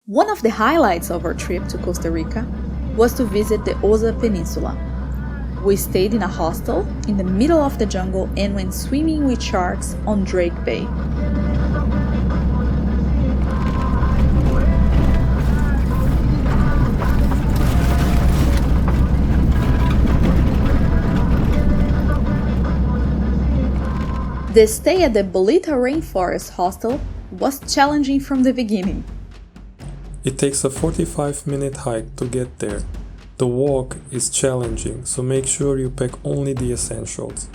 One of the highlights of our trip to Costa Rica was to visit the Osa Peninsula. We stayed in a hostel in the middle of the jungle and went swimming with sharks on Drake Bay. The stay at the Bolita Rainforest Hostel was challenging from the beginning. It takes a 45-minute hike to get there. The walk is challenging, so make sure you pack only the essentials.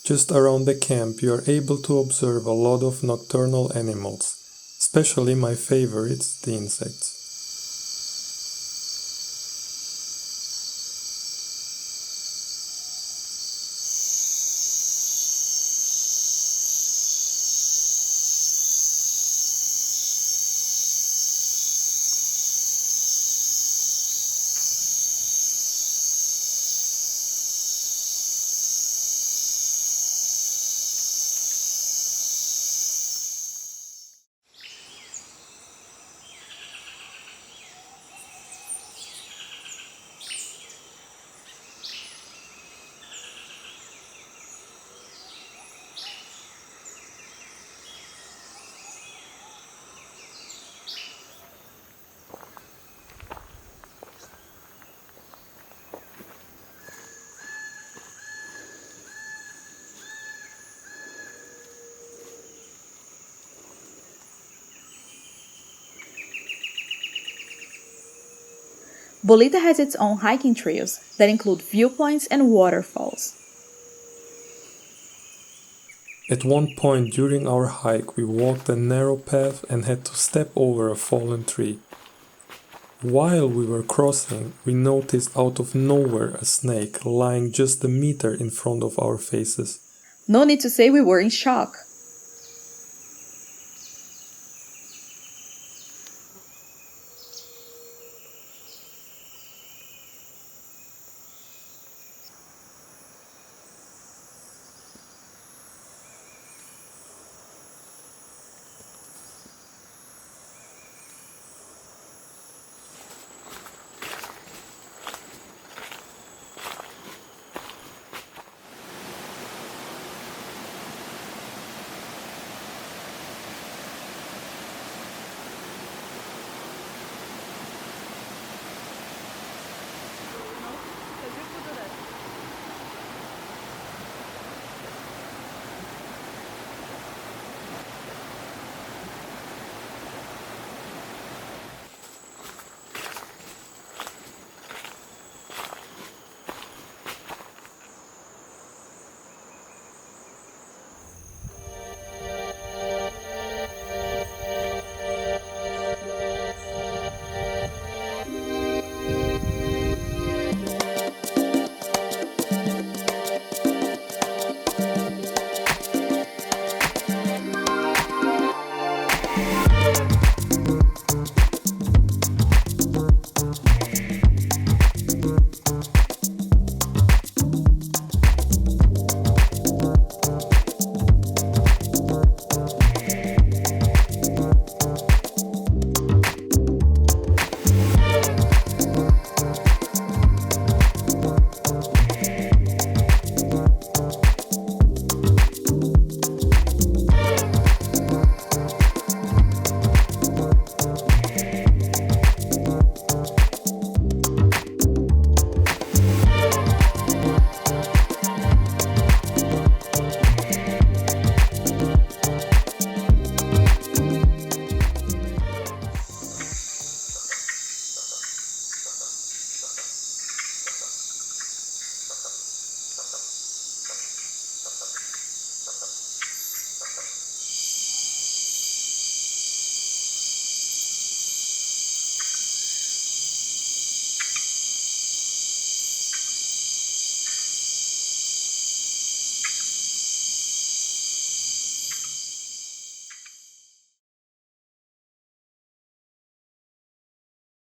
Just around the camp you are able to observe a lot of nocturnal animals, especially my favorites, the insects. Bolita has its own hiking trails that include viewpoints and waterfalls. At one point during our hike we walked a narrow path and had to step over a fallen tree. While we were crossing, we noticed out of nowhere a snake lying just a meter in front of our faces. No need to say we were in shock.